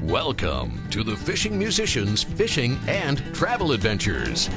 Welcome to the Fishing Musicians Fishing and Travel Adventures.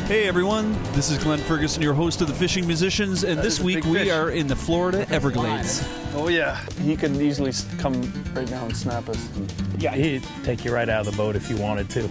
Hey everyone, this is Glen Ferguson, your host of the Fishing Musicians, and this week we are in the Florida Everglades. Oh yeah, he could easily come right now and snap us. Yeah, he'd take you right out of the boat if you wanted to.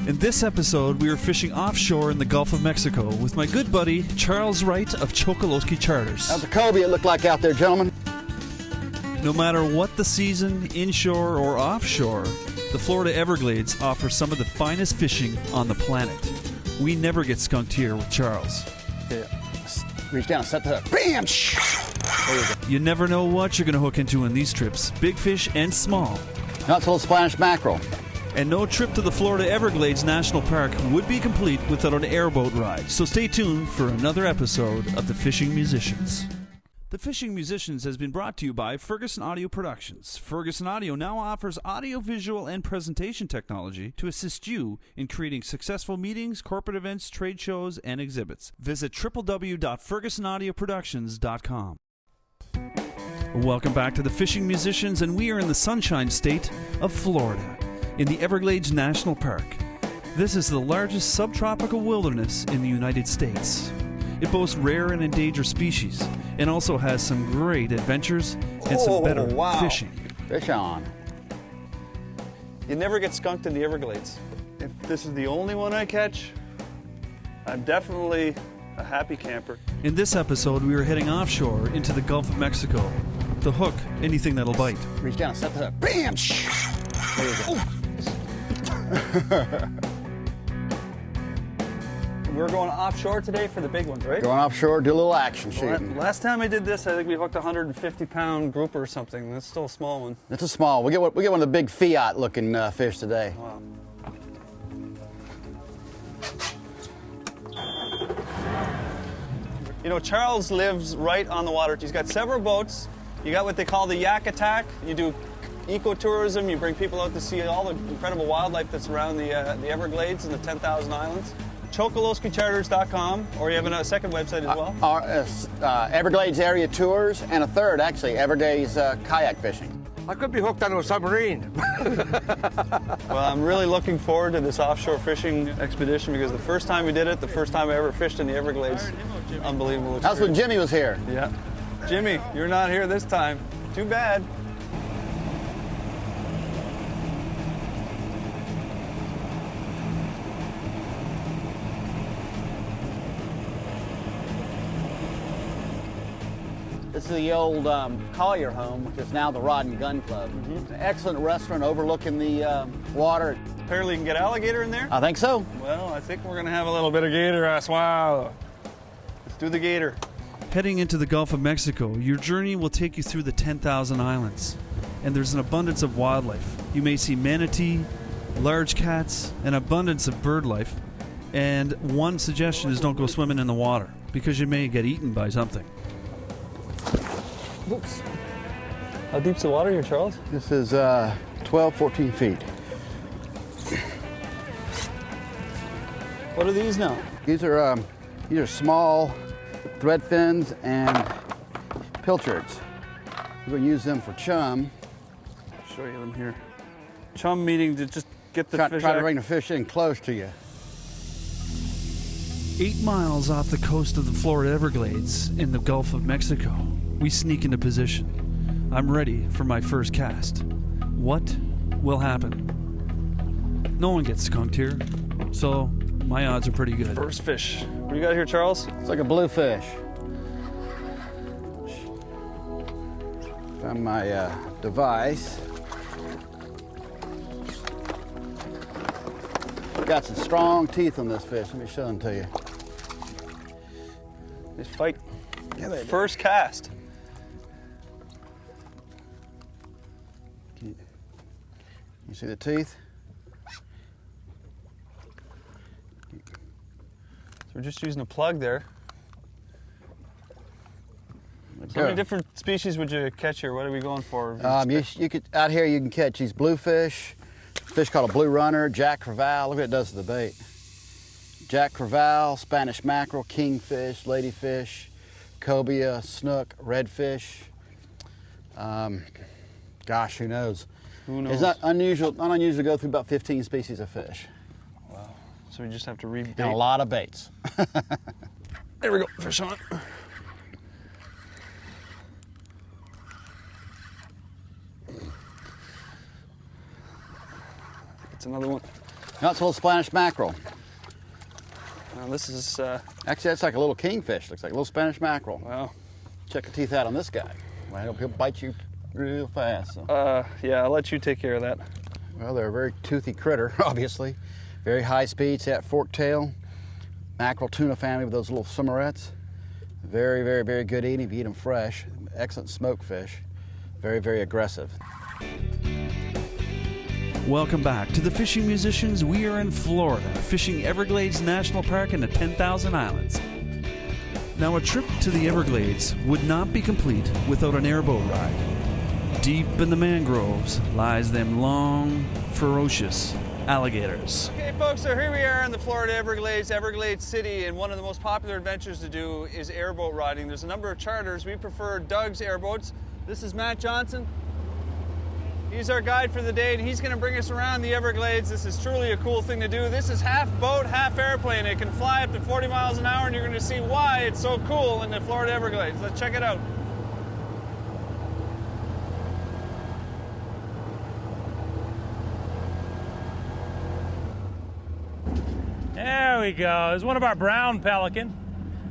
In this episode, we are fishing offshore in the Gulf of Mexico with my good buddy, Charles Wright of Chokoloskee Charters. How's the Kobe it look like out there, gentlemen? No matter what the season, inshore or offshore, the Florida Everglades offer some of the finest fishing on the planet. We never get skunked here with Charles. Yeah. Reach down, set that up. Bam! There you go. You never know what you're going to hook into in these trips, big fish and small. Not so Spanish mackerel. And no trip to the Florida Everglades National Park would be complete without an airboat ride. So stay tuned for another episode of The Fishing Musicians. The Fishing Musicians has been brought to you by Ferguson Audio Productions. Ferguson Audio now offers audio-visual and presentation technology to assist you in creating successful meetings, corporate events, trade shows, and exhibits. Visit www.fergusonaudioproductions.com. Welcome back to the Fishing Musicians, and we are in the Sunshine State of Florida, in the Everglades National Park. This is the largest subtropical wilderness in the United States. It boasts rare and endangered species, and also has some great adventures and some better fishing. Fish on. You never get skunked in the Everglades. If this is the only one I catch, I'm definitely a happy camper. In this episode, we are heading offshore into the Gulf of Mexico to hook anything that'll bite. Reach down, set that up. Bam! There you go. We're going offshore today for the big ones, right? Going offshore, do a little action shooting. Last time I did this, I think we hooked a 150-pound grouper or something. That's still a small one. It's a small. We get one of the big Fiat-looking fish today. Wow. You know, Charles lives right on the water. He's got several boats. You got what they call the yak attack. You do ecotourism. You bring people out to see all the incredible wildlife that's around the Everglades and the 10,000 islands. Chokoloskeecharters.com, or you have a second website as well? Everglades area tours, and a third, actually, Everglades kayak fishing. I could be hooked onto a submarine. Well, I'm really looking forward to this offshore fishing expedition because the first time we did it, the first time I ever fished in the Everglades, unbelievable experience. That's when Jimmy was here. Yeah. Jimmy, you're not here this time. Too bad. This is the old Collier home, which is now the Rod and Gun Club. It's an excellent restaurant overlooking the water. Apparently you can get alligator in there? I think so. Well, I think we're going to have a little bit of gator as well. Let's do the gator. Heading into the Gulf of Mexico, your journey will take you through the 10,000 islands. And there's an abundance of wildlife. You may see manatee, large cats, an abundance of bird life. And one suggestion is don't go swimming in the water, because you may get eaten by something. Oops. How deep's the water here, Charles? This is 12, 14 feet. What are these now? These are small thread fins and pilchards. We're going to use them for chum. I'll show you them here. Chum meaning to just get the fish Try to bring the fish in close to you. 8 miles off the coast of the Florida Everglades in the Gulf of Mexico, we sneak into position. I'm ready for my first cast. What will happen? No one gets skunked here, so my odds are pretty good. First fish. What do you got here, Charles? It's like a bluefish. Found my device. Got some strong teeth on this fish. Let me show them to you. Nice fight. Yeah, they First cast. You see the teeth? So we're just using a plug there. So how many different species would you catch here? What are we going for? You could out here. You can catch these bluefish, fish called a blue runner, jack crevalle. Look what it does to the bait. Jack crevalle, Spanish mackerel, kingfish, ladyfish, cobia, snook, redfish. Gosh, who knows? Who knows? It's not unusual to go through about 15 species of fish. Wow. So we just have to rebait. And a lot of baits. There we go. Fish on it. It's another one. That's a little Spanish mackerel. Now this is, Actually, that's like a little kingfish. Looks like a little Spanish mackerel. wow. Check the teeth out on this guy. Well, he'll bite you real fast. So. Yeah, I'll let you take care of that. Well, they're a very toothy critter, obviously. Very high speed, see that fork tail. Mackerel tuna family with those little summerets. Very, very, very good eating if you eat them fresh. Excellent smoked fish. Very, very aggressive. Welcome back to the Fishing Musicians. We are in Florida, fishing Everglades National Park in the 10,000 Islands. Now, a trip to the Everglades would not be complete without an airboat ride. Deep in the mangroves lies them long, ferocious alligators. Okay, folks, so here we are in the Florida Everglades, Everglades City, and one of the most popular adventures to do is airboat riding. There's a number of charters. We prefer Doug's airboats. This is Matt Johnson. He's our guide for the day, and he's going to bring us around the Everglades. This is truly a cool thing to do. This is half boat, half airplane. It can fly up to 40 miles an hour, and you're going to see why it's so cool in the Florida Everglades. Let's check it out. There we go. There's one of our brown pelican.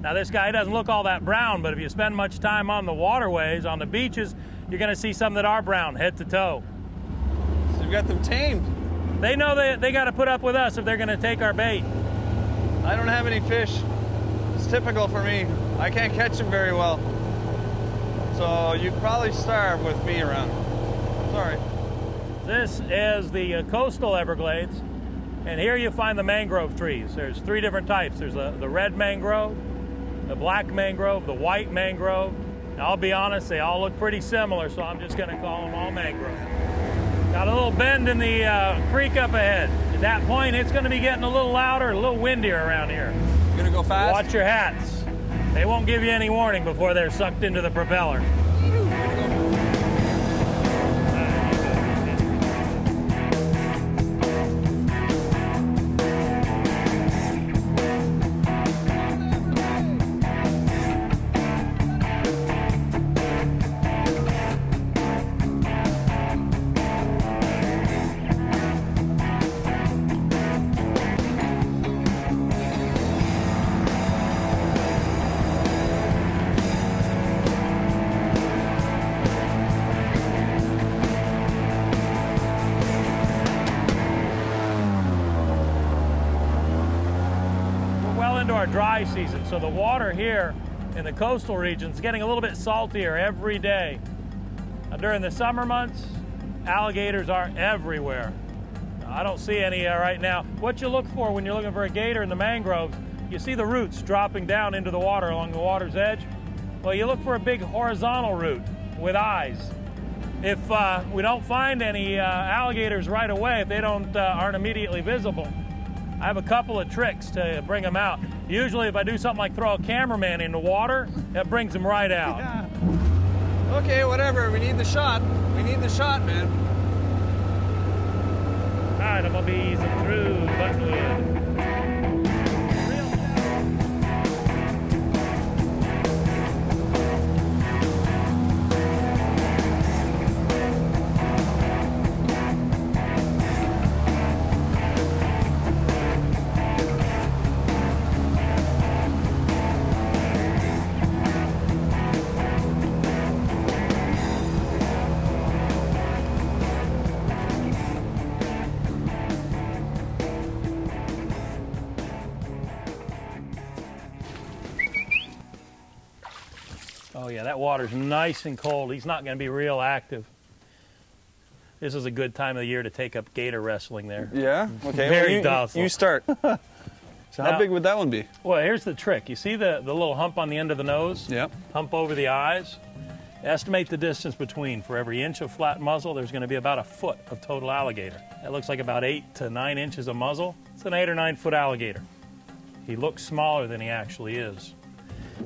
Now this guy doesn't look all that brown, but if you spend much time on the waterways, on the beaches, you're going to see some that are brown, head to toe. So we've got them tamed. They know they got to put up with us if they're going to take our bait. I don't have any fish. It's typical for me. I can't catch them very well. So you'd probably starve with me around. Sorry. This is the coastal Everglades, and here you find the mangrove trees. There's three different types. There's the red mangrove, the black mangrove, the white mangrove. Now, I'll be honest, they all look pretty similar, so I'm just going to call them all mangrove. Got a little bend in the creek up ahead. At that point, it's going to be getting a little louder, a little windier around here. You gonna go fast? Watch your hats. They won't give you any warning before they're sucked into the propeller. Our dry season, so the water here in the coastal region is getting a little bit saltier every day. Now, during the summer months, alligators are everywhere. Now, I don't see any right now. What you look for when you're looking for a gator in the mangroves, you see the roots dropping down into the water along the water's edge. Well, you look for a big horizontal root with eyes. If we don't find any alligators right away, if they aren't immediately visible, I have a couple of tricks to bring them out. Usually if I do something like throw a cameraman in the water, that brings them right out. Yeah. Okay, whatever. We need the shot. We need the shot, man. All right, I'm going to be easing through Buttonwood. Oh yeah, that water's nice and cold. He's not going to be real active. This is a good time of the year to take up gator wrestling there. Yeah? Okay. Very docile. You start. So how big would that one be? Well, here's the trick. You see the little hump on the end of the nose? Yep. Hump over the eyes? Estimate the distance between. For every inch of flat muzzle, there's going to be about a foot of total alligator. That looks like about 8 to 9 inches of muzzle. It's an 8 or 9 foot alligator. He looks smaller than he actually is.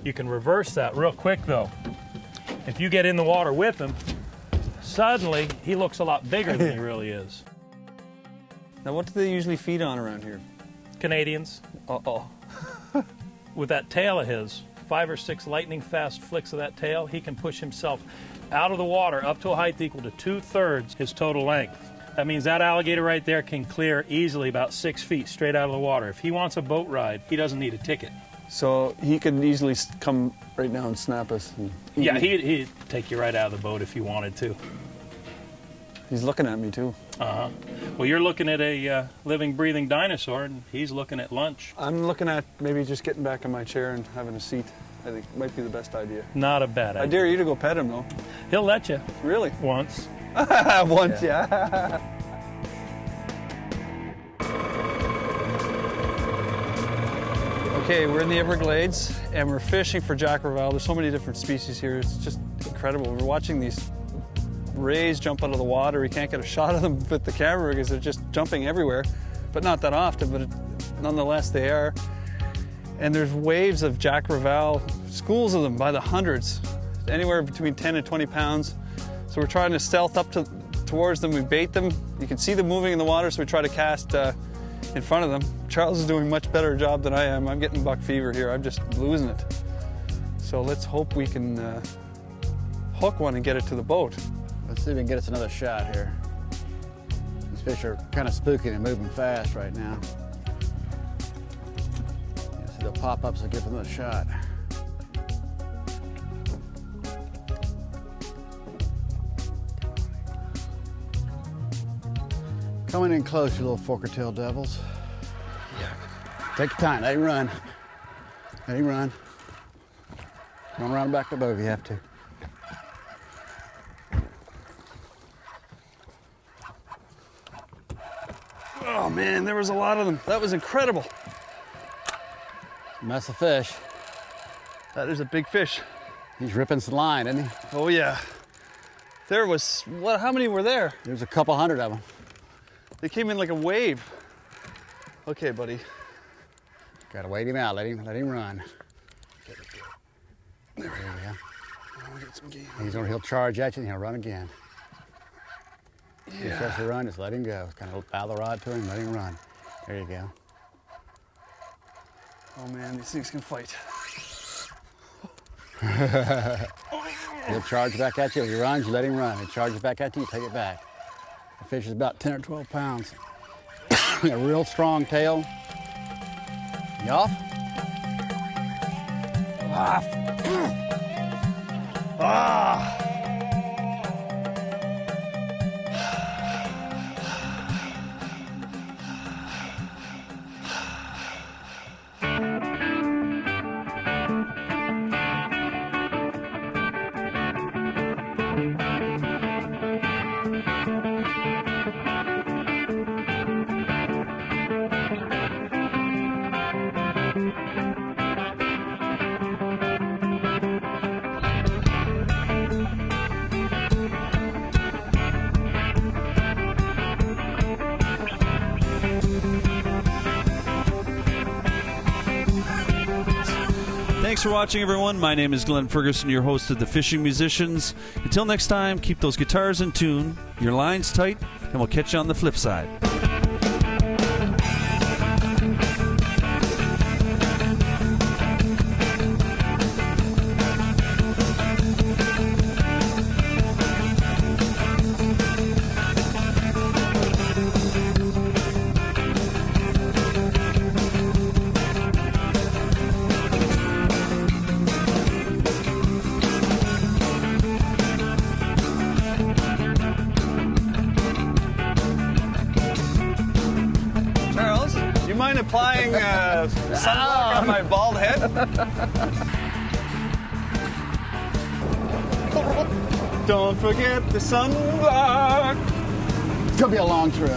You can reverse that real quick though. If you get in the water with him, suddenly he looks a lot bigger than he really is. Now what do they usually feed on around here? Canadians. Uh-oh. With that tail of his, 5 or 6 lightning fast flicks of that tail, he can push himself out of the water up to a height equal to 2/3 his total length. That means that alligator right there can clear easily about 6 feet straight out of the water. If he wants a boat ride, he doesn't need a ticket. So he could easily come right now and snap us. And Yeah, he'd take you right out of the boat if he wanted to. He's looking at me too. Uh-huh. Well, you're looking at a living, breathing dinosaur, and he's looking at lunch. I'm looking at maybe just getting back in my chair and having a seat. I think it might be the best idea. Not a bad idea. I dare you to go pet him, though. He'll let you. Really? Once. Once, yeah. Okay, we're in the Everglades, and we're fishing for Jack Crevalle. There's so many different species here. It's just incredible. We're watching these rays jump out of the water. We can't get a shot of them with the camera because they're just jumping everywhere, but not that often, but nonetheless they are. And there's waves of Jack Crevalle, schools of them by the hundreds, anywhere between 10 and 20 pounds. So we're trying to stealth up towards them. We bait them. You can see them moving in the water, so we try to cast in front of them. Charles is doing a much better job than I am. I'm getting buck fever here. I'm just losing it. So let's hope we can hook one and get it to the boat. Let's see if we can get us another shot here. These fish are kind of spooky and moving fast right now. See, they'll pop up, so give them a shot. Coming in close, you little forker-tailed devils. Take your time, let him run. Let him run. Run around back to the boat if you have to. Oh man, there was a lot of them. That was incredible. Mess of fish. That is a big fish. He's ripping some line, isn't he? Oh yeah. There was, what? How many were there? There's a couple hundred of them. They came in like a wave. Okay, buddy. Gotta wait him out. Let him run. There we go. I'll get some game. He'll charge at you and he'll run again. Yeah. If he starts to run, just let him go. Kind of bow the rod to him, let him run. There you go. Oh man, these things can fight. He'll charge back at you. If he runs, you let him run. He charges back at you, you take it back. The fish is about 10 or 12 pounds. A real strong tail. You off? Ah! Thanks for watching, everyone. My name is Glen Ferguson, your host of The Fishing Musicians. Until next time, keep those guitars in tune, your lines tight, and we'll catch you on the flip side. Applying sunblock on my bald head. Don't forget the sunblock. It's gonna be a long trip.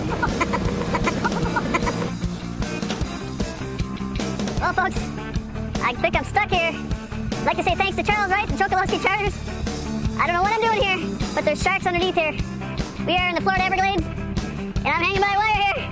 Well, folks, I think I'm stuck here. I'd like to say thanks to Charles Wright and Chokoloskee Charters. I don't know what I'm doing here, but there's sharks underneath here. We are in the Florida Everglades, and I'm hanging by a wire here.